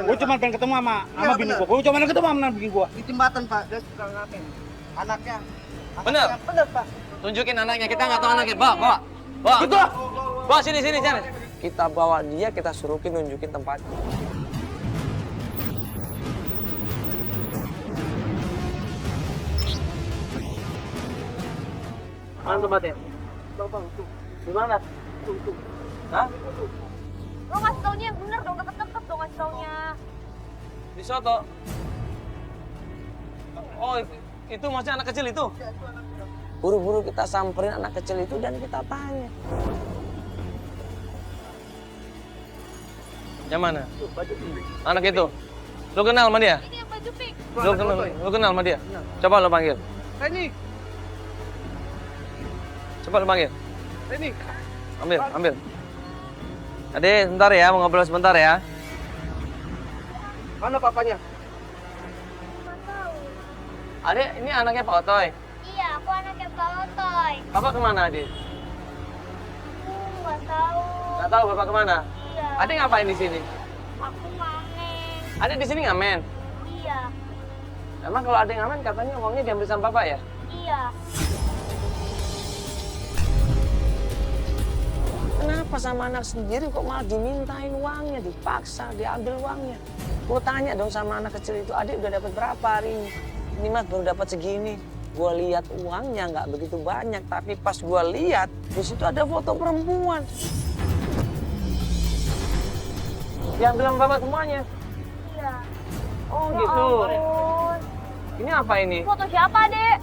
gua cuma pengen ketemu sama Iya, bini bener. gua. Gua cuma pengen ketemu sama bini gua. Di jembatan, Pak. Dia suka ngamen. Anaknya. Bener? Bener, Pak. Tunjukin anaknya, kita nggak tahu anaknya. Bawa. Betul. Bawa sini. Kita bawa dia, kita suruhin nunjukin tempatnya. Mana tempatnya? Bang, tuh. Di mana? Hah? Lo ngasih taunya yang bener dong, deket-deket dong ngasih taunya. Di Soto. Oh, itu maksudnya anak kecil itu? Buru-buru kita samperin anak kecil itu dan kita tanya. Yang mana? Anak itu? Lu kenal sama dia? Ini yang baju pink. Lu kenal sama dia? Coba lu panggil. Ini. Coba lu panggil. Ini. Ambil. Ade, sebentar ya, mau ngobrol sebentar ya. Mana papanya? Ade, ini anaknya Pak Otoy. Iya, aku anaknya Pak Otoy. Bapak kemana, Ade? Nggak tahu. Nggak tahu Bapak kemana? Iya. Ade ngapain di sini? Aku ngamen. Ade di sini ngamen. Iya. Emang kalau Ade ngamen katanya uangnya diambil sama Bapak ya? Iya. Kenapa sama anak sendiri kok malah dimintain uangnya, dipaksa, diambil uangnya? Gue tanya dong sama anak kecil itu, adik udah dapat berapa hari ini? Ini mas baru dapat segini. Gue lihat uangnya nggak begitu banyak, tapi pas gue lihat di situ ada foto perempuan. Yang bilang bapak semuanya. Iya. Oh Ya gitu. ampun. Ini apa ini? Foto siapa, Dek?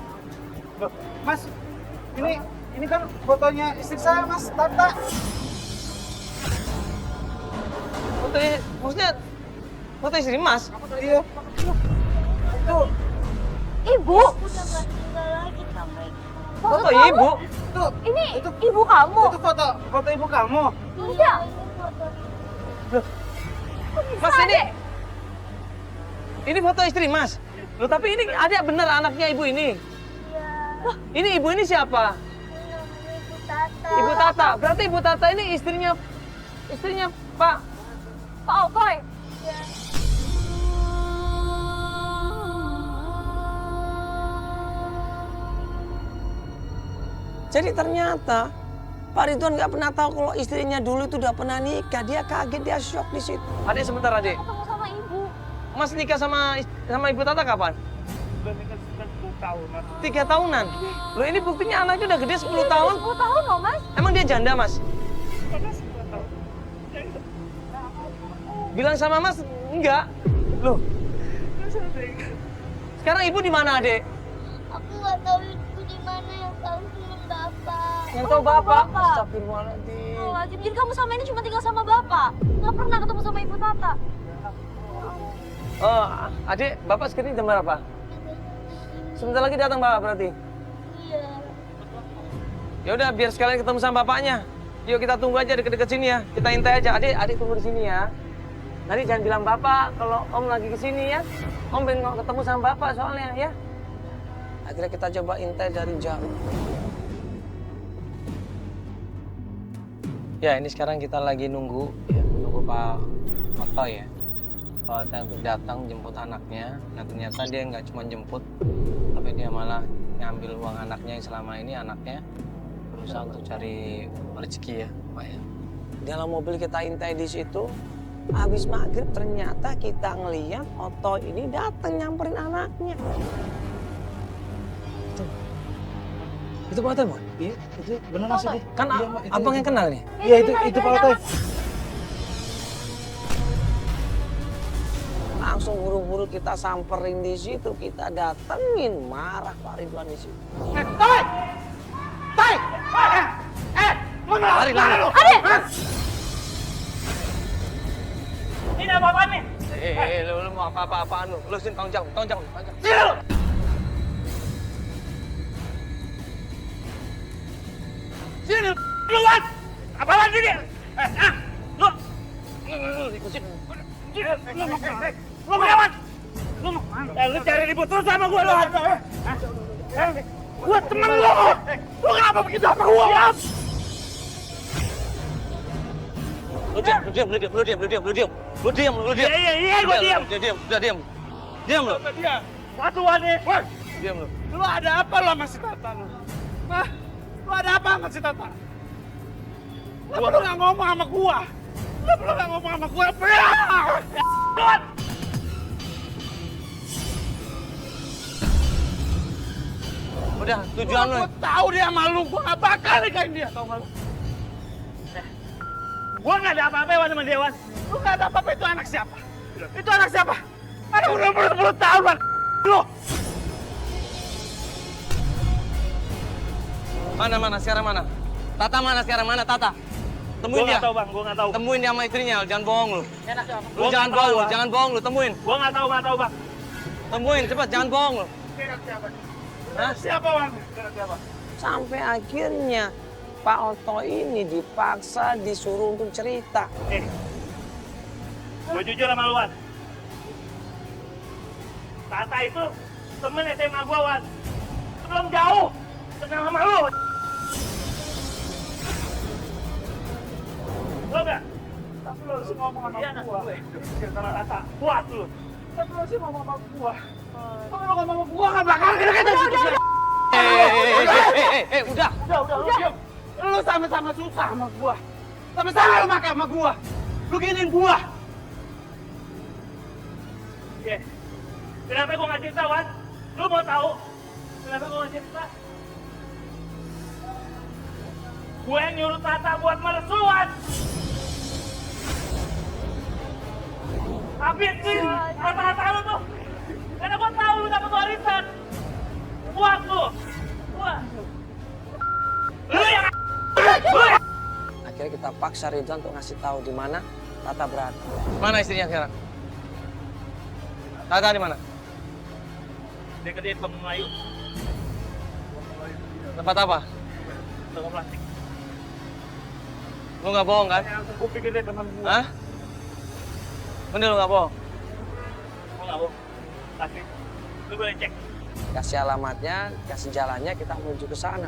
Loh, Mas, ini kan fotonya istri saya, Mas, Tata. Foto, maksudnya Foto istri Mas? Iya. Itu Ibu? Foto ibu? Ini ibu kamu? itu foto ibu kamu. Iya. Mas ini foto istri Mas. Loh tapi ini ada bener anaknya ibu ini. Loh, ini ibu ini siapa? Ibu Tata. Berarti ibu Tata ini istrinya Pak Otoy. Jadi ternyata Pak Ridwan nggak pernah tahu kalau istrinya dulu itu udah pernah nikah. Dia kaget, dia shock di situ. Adik sebentar adik. Ketemu sama ibu. Mas nikah sama ibu Tata kapan? Udah nikah 10 tahun, Mas. 3 tahunan. Loh ini buktinya anaknya udah gede 10 tahun. 10 tahun loh Mas. Emang dia janda Mas? Bilang sama Mas enggak. Loh. Sekarang ibu di mana adik? Aku nggak tahu ibu di mana, yang tahu cuma bapak. Yang tahu bapak. Bapak. Astagfirullahaladzim. Astagfirullahaladzim. Jadi kamu sama ini cuma tinggal sama bapak? Nggak pernah ketemu sama ibu Tata? Oh, adik, bapak sekarang jam berapa? Sebentar lagi datang bapak berarti. Iya. Ya udah, biar sekalian ketemu sama bapaknya. Yuk kita tunggu aja deket-deket sini ya. Kita intai aja. Adik tunggu di sini ya. Nanti jangan bilang bapak kalau om lagi kesini ya. Om pengen ketemu sama bapak soalnya ya. Akhirnya kita coba intai dari jauh. Ya ini sekarang kita lagi nunggu Pak Oto ya. Pak Oto untuk datang jemput anaknya. Nah ternyata dia nggak cuma jemput, tapi dia malah ngambil uang anaknya yang selama ini anaknya berusaha untuk cari rezeki ya Pak ya. Dalam mobil kita intai di situ. Habis maghrib ternyata kita ngeliat Oto ini datang nyamperin anaknya. Tuh. Itu Pak Oto, Bu? Iya, itu benar Mas itu. Kan Iya, Mbak, itu. abang yang kenal nih? Iya, itu Pak Otoy. Langsung buru-buru kita samperin di situ, kita datengin, marah Pak Ridwan di situ. Lari. Ini apa-apaan nih? Lu mau apa-apaan lu? Lu sini tanggung jawab. Sini lu! Sini lu! Keluar! Apaan sini? Lu! Lu mau kemana? Lu mau kemana? Lu cari ribut terus sama gua lu! Gua temen lu! Lu kenapa begitu sama gua? Lu diam. Iya, gua diam. Diam lu. Satuan nih! Diam lu. Lu ada apa lu sama si Tata lu? Hah? Lu ada apa sama si Tata? Kenapa lu nggak ngomong sama gua? Kenapa lu nggak ngomong sama gua? Udah, tujuan lu. Gua tahu dia malu, gua nggak bakal nikahin dia, tau gak lu? Gua nggak ada apa-apa Wan sama dia, Wan. Lu nggak ada apa-apa, itu anak siapa? Itu anak siapa? Anak udah 10 tahun, Wan. Lu! Mana sekarang mana? Tata mana sekarang mana Tata? Temuin Gua dia. nggak tahu, Bang. Gua nggak tahu. Temuin dia sama istrinya, jangan bohong lu. Enak siapa? Lu jangan bohong lu, temuin. Gua nggak tahu, Bang. Temuin cepat, jangan bohong lu. Enak siapa? Hah? Siapa, Wan? Enak siapa? Sampai akhirnya Pak Oto ini dipaksa disuruh untuk cerita. Gue jujur sama lu, Wan. Tata itu temen SMA gua, Wan. Sebelum jauh, kenal sama lu. Lu enggak? Tapi lu harus ngomong sama gua. Sama Tata, kuat lu. Tapi lu harus ngomong sama gua. Kalau lu ngomong sama gua, nggak bakal kita Udah. Udah. Lu sama-sama susah sama gua. Sama-sama lu makan sama gua. Lu giniin gua. Oke. Kenapa gua nggak cerita, Wan? Lu mau tahu? Kenapa gua nggak cerita? Gue yang nyuruh Tata buat meresuan. Habis sih, rata-rata lu tuh. Karena gua tahu lu dapat warisan. Buat lu. Lu yang Akhirnya kita paksa Ridwan untuk ngasih tahu di mana Tata berada. Mana istrinya sekarang? Tata di mana? Dia kerja di Kampung Melayu. Tempat apa? Toko plastik. Lu nggak bohong kan? Aku pikir dia teman gua. Hah? Bener lu nggak bohong? Aku nggak bohong. Pasti. Lu boleh cek. Kasih alamatnya, kasih jalannya, kita menuju ke sana.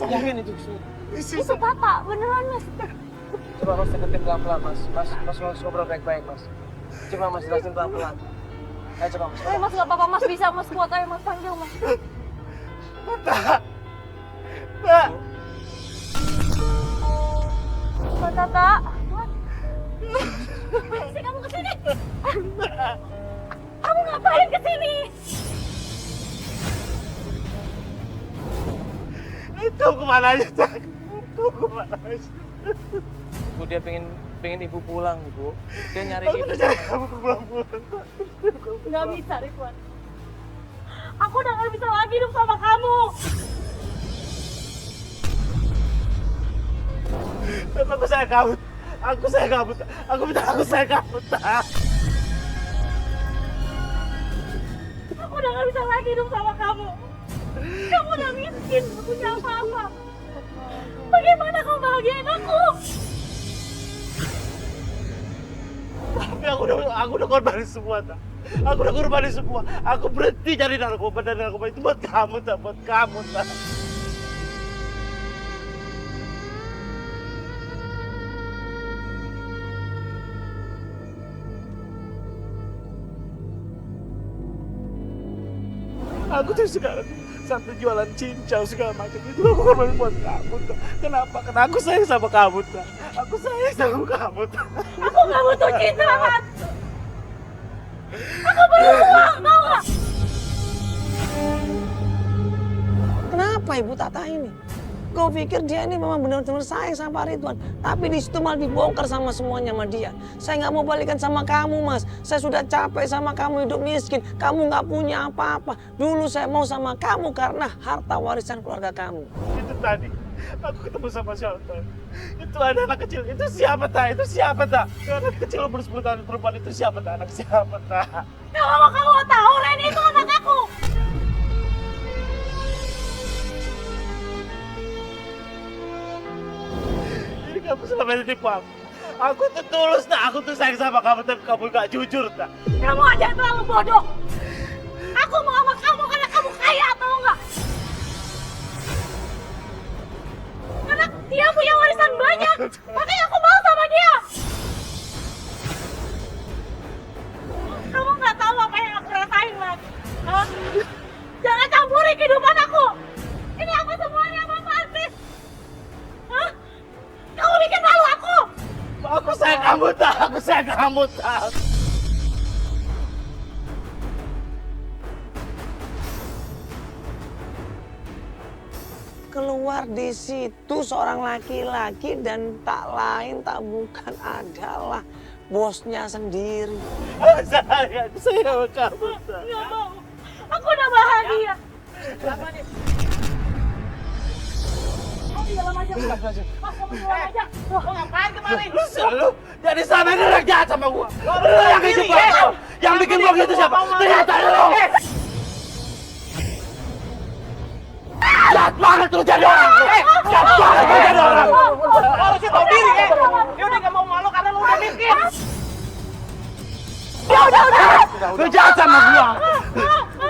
Yakin itu Itu Tata, beneran Mas. Coba mas deketin pelan-pelan mas. Mas ngobrol baik-baik mas. Coba mas jelasin pelan-pelan. Ayo coba mas. Ayo Mas, nggak apa-apa Mas, bisa Mas, kuat ayo Mas, panjang Mas. Mas Tata. Ngapain sih kamu kesini? Kamu ngapain kesini? Itu kemana aja, Cak? Itu kemana aja? Bu, dia pengen ibu pulang bu. Dia nyari Aku ibu. udah cari kamu pulang-pulang. Nggak bisa, Ridwan. Aku udah nggak bisa lagi hidup sama kamu. Aku saya kabut. Aku saya kabut. Aku saya kabut. Aku udah nggak bisa lagi hidup sama kamu. Kamu udah miskin, gak punya apa-apa. Bagaimana kau bahagiain aku? Tapi aku udah korbanin semua, tak. Aku udah korbanin semua. Aku berhenti cari narkoba dan narkoba itu buat kamu, tak. Buat kamu, tak. Aku tuh sekarang sampai jualan cincau segala macam itu aku korbanin buat kamu, tak. Kenapa? Karena aku sayang sama kamu, tak. Aku sayang sama kamu, tak. Aku nggak butuh cinta, Mas. Aku perlu uang, tau nggak? Kenapa ibu Tata ini? Kau pikir dia ini memang benar-benar sayang sama Pak Ridwan, tapi di situ malah dibongkar sama semuanya sama dia. Saya nggak mau balikan sama kamu mas. Saya sudah capek sama kamu hidup miskin. Kamu nggak punya apa-apa. Dulu saya mau sama kamu karena harta warisan keluarga kamu. Itu tadi aku ketemu sama Shelton. Itu ada anak kecil. Itu siapa, tak? Itu siapa, tak? Itu anak kecil umur 10 tahun perempuan itu siapa, tak? Anak siapa, tak? Kalau kamu tahu, Reni itu anak aku. Jadi kamu selama ini tipu aku. Aku tuh tulus, tak? Aku tuh sayang sama kamu, tapi kamu gak jujur, tak? Kamu aja yang terlalu bodoh. Aku mau sama kamu karena kamu kaya, tau nggak? Karena dia punya warisan banyak, makanya aku mau sama dia. Kamu nggak tahu apa yang aku rasain, Mas. Hah? Jangan campuri kehidupan aku. Ini apa semuanya, apaan sih? Hah? Kamu bikin malu aku. Aku sayang kamu, tak? Aku sayang kamu, tak? Keluar di situ seorang laki-laki dan tak lain tak bukan adalah bosnya sendiri. Aku sayang sama kamu, tak? Nggak mau. Aku udah bahagia. Oh, di dalam aja. Mas, kamu keluar aja. Loh, ngapain kemarin? Lu selalu jadi sana ini orang jahat sama gua. Lu yang bikin gua. Yang bikin gua gitu siapa? Ternyata lu. Jahat banget lu jadi orang. Jahat banget lu jadi orang. Harusnya tahu diri ya. Dia udah gak mau malu karena lu udah miskin. Udah. Lu jahat sama gua.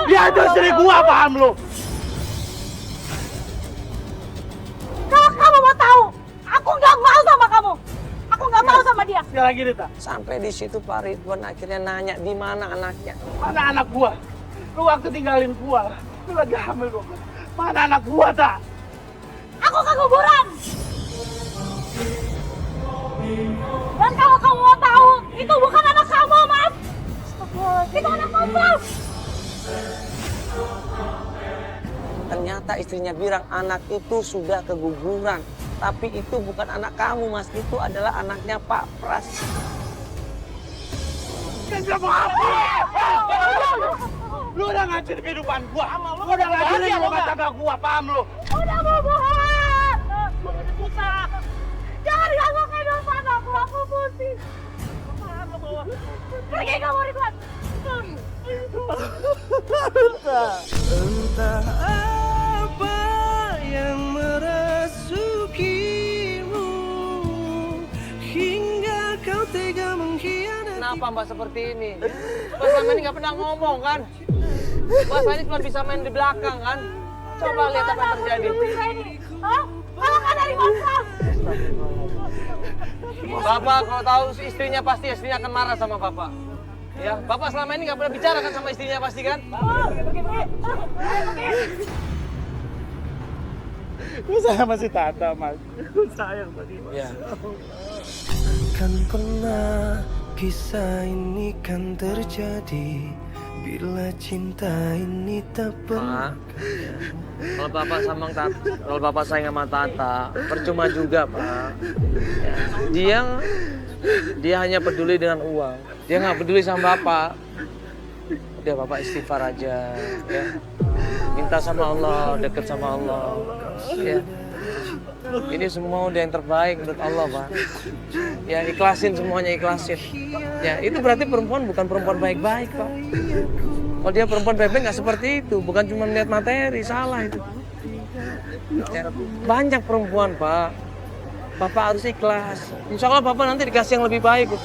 Dia itu istri gua, paham lu? Kalau kamu mau tahu, aku nggak mau sama kamu. Aku nggak mau sama dia. Sekarang gini, tak? Sampai di situ Pak Ridwan akhirnya nanya di mana anaknya. Mana anak gua? Lu waktu tinggalin gua, lu lagi hamil gua. Mana anak gua, tak? Aku ke kuburan. Dan kalau kamu mau tahu, itu bukan anak kamu, Mas. Itu anak kamu. Ternyata istrinya bilang anak itu sudah keguguran. Tapi itu bukan anak kamu mas, itu adalah anaknya Pak Pras. Kan siapa apa? Lu udah ngacir kehidupan gua. Lu udah ngajarin rumah tangga gua, paham lu? Udah bohong. Gua udah susah. Jangan ganggu kehidupan aku pusing. Pergi kamu Ridwan. Entah apa yang merasukimu hingga kau tega mengkhianati. Kenapa Mbak seperti ini? Mbak selama ini nggak pernah ngomong kan? Mbak ini cuma bisa main di belakang kan? Coba lihat apa yang terjadi. Hah? Kalau nggak dari Bapak. Bapak kalau tahu istrinya pasti istrinya akan marah sama Bapak. Ya, Bapak selama ini nggak pernah bicara kan sama istrinya pasti kan? Gue sayang masih Tata, Mas. Gue sayang tadi. Ya. Kan pernah kisah ini kan terjadi bila cinta ini tak pernah. Kalau Bapak sayang sama Tata, percuma juga, Pak. Ya. Dia hanya peduli dengan uang. Dia nggak peduli sama Bapak. Udah Bapak istighfar aja, ya. Minta sama Allah, deket sama Allah. Ya. Ini semua udah yang terbaik menurut Allah, Pak. Ya, ikhlasin semuanya, ikhlasin. Ya, itu berarti perempuan bukan perempuan baik-baik, Pak. Kalau dia perempuan baik-baik nggak seperti itu, bukan cuma melihat materi, salah itu. Ya, banyak perempuan, Pak. Bapak harus ikhlas. Insya Allah Bapak nanti dikasih yang lebih baik. Kau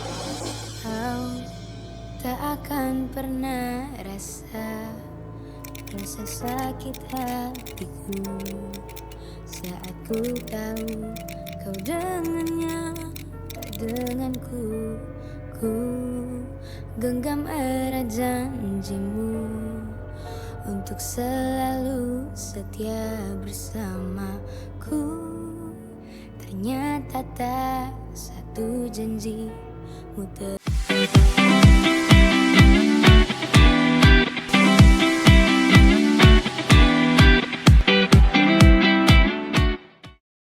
tak akan pernah rasa sakit hatiku saat ku tahu kau dengannya, tak denganku. Ku genggam erat janjimu untuk selalu setia bersamaku. Ternyata tak satu janjimu